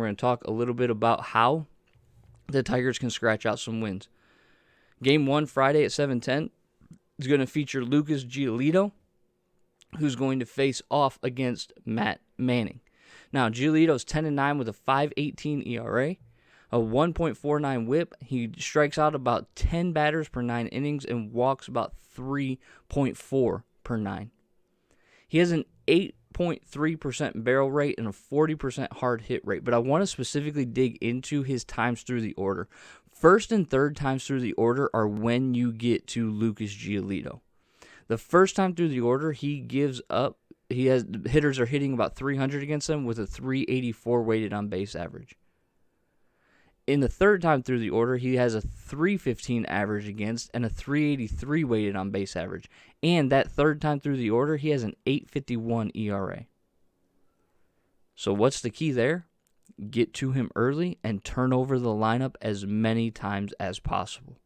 we're going to talk a little bit about how the Tigers can scratch out some wins. Game 1 Friday at 7:10 is going to feature Lucas Giolito, who's going to face off against Matt Manning. Now, Giolito's 10-9 with a 5.18 ERA, a 1.49 whip. He strikes out about 10 batters per 9 innings and walks about 3.4 per 9. He has an 8.3% barrel rate and a 40% hard hit rate, but I want to specifically dig into his times through the order. First and third times through the order are when you get to Lucas Giolito. The first time through the order, he gives up. Hitters are hitting about 300 against him with a 384 weighted on base average. In the third time through the order, he has a 315 average against and a 383 weighted on base average. And that third time through the order, he has an 8.51 ERA. So what's the key there? Get to him early and turn over the lineup as many times as possible.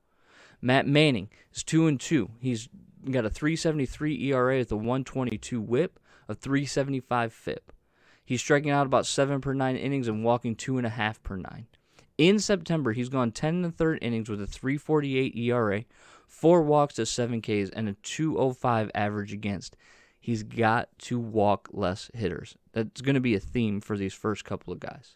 Matt Manning is 2-2. He's got a 3.73 ERA with a 1.22 whip, a 3.75 FIP. He's striking out about 7 per 9 innings and walking 2.5 per 9. In September, he's gone 10 1/3 innings with a 3.48 ERA, 4 walks to 7 Ks, and a 2.05 average against. He's got to walk less hitters. That's going to be a theme for these first couple of guys.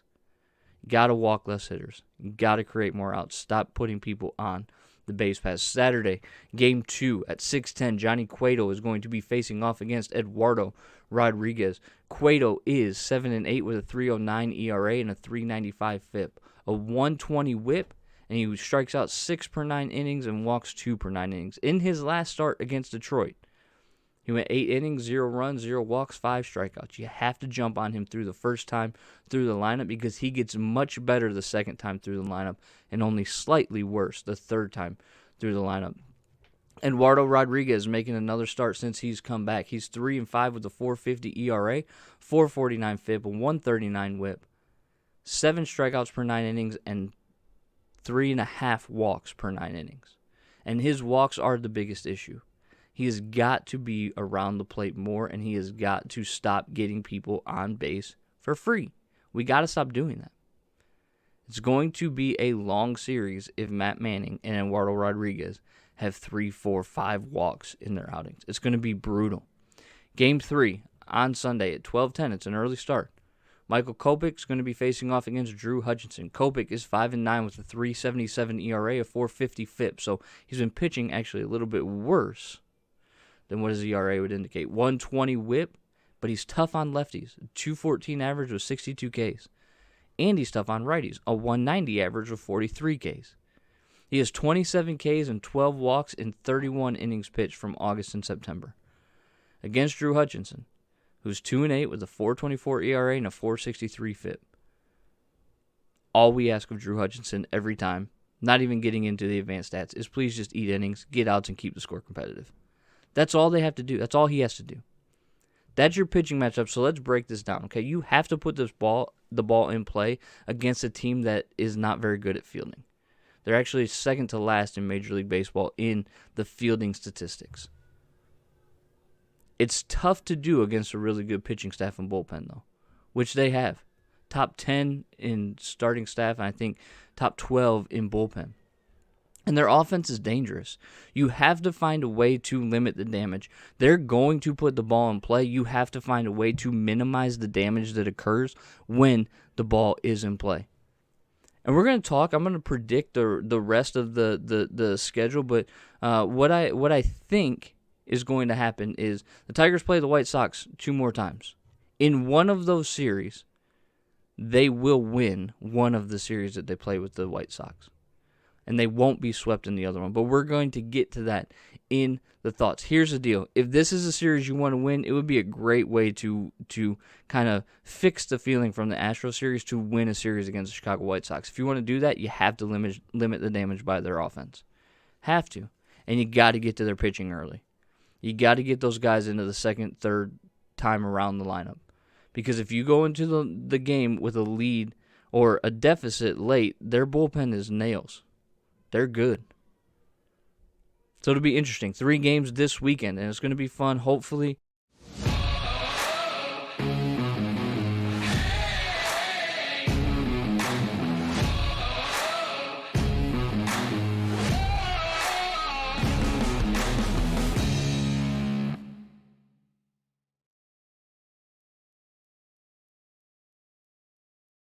Got to walk less hitters. Got to create more outs. Stop putting people on the base pass. Saturday, Game 2 at 6:10, Johnny Cueto is going to be facing off against Eduardo Rodriguez. Cueto is 7-8 with a 3.09 ERA and a 3.95 FIP, a 1.20 whip, and he strikes out 6 per 9 innings and walks 2 per 9 innings. In his last start against Detroit, he went 8 innings, 0 runs, 0 walks, 5 strikeouts. You have to jump on him through the first time through the lineup because he gets much better the second time through the lineup and only slightly worse the third time through the lineup. Eduardo Rodriguez making another start since he's come back. He's 3-5 with a 4.50 ERA, 4.49 FIP, a 1.39 whip, 7 strikeouts per 9 innings, and 3.5 walks per 9 innings. And his walks are the biggest issue. He has got to be around the plate more, and he has got to stop getting people on base for free. We got to stop doing that. It's going to be a long series if Matt Manning and Eduardo Rodriguez have 3, 4, 5 walks in their outings. It's going to be brutal. Game 3 on Sunday at 12:10. It's an early start. Michael Kopech's going to be facing off against Drew Hutchinson. Kopech is 5-9 with a 3.77 ERA, a 4.50 FIP, so he's been pitching actually a little bit worse than what his ERA would indicate. 1.20 whip, but he's tough on lefties. 2.14 average with 62 Ks. And he's tough on righties. A 1.90 average with 43 Ks. He has 27 Ks and 12 walks in 31 innings pitched from August and September. Against Drew Hutchinson, who's 2-8 with a 4.24 ERA and a 4.63 FIP. All we ask of Drew Hutchinson every time, not even getting into the advanced stats, is please just eat innings, get outs, and keep the score competitive. That's all they have to do. That's all he has to do. That's your pitching matchup, so let's break this down, okay? You have to put the ball in play against a team that is not very good at fielding. They're actually second to last in Major League Baseball in the fielding statistics. It's tough to do against a really good pitching staff and bullpen, though, which they have. Top 10 in starting staff, and I think top 12 in bullpen. And their offense is dangerous. You have to find a way to limit the damage. They're going to put the ball in play. You have to find a way to minimize the damage that occurs when the ball is in play. And we're going to talk. I'm going to predict the rest of the schedule. But what I think is going to happen is the Tigers play the White Sox 2 more times. In one of those series, they will win one of the series that they play with the White Sox. And they won't be swept in the other one. But we're going to get to that in the thoughts. Here's the deal. If this is a series you want to win, it would be a great way to kind of fix the feeling from the Astros series to win a series against the Chicago White Sox. If you want to do that, you have to limit the damage by their offense. Have to. And you got to get to their pitching early. You got to get those guys into the second, third time around the lineup. Because if you go into the game with a lead or a deficit late, their bullpen is nails. They're good. So it'll be interesting. 3 games this weekend, and it's going to be fun. Hopefully,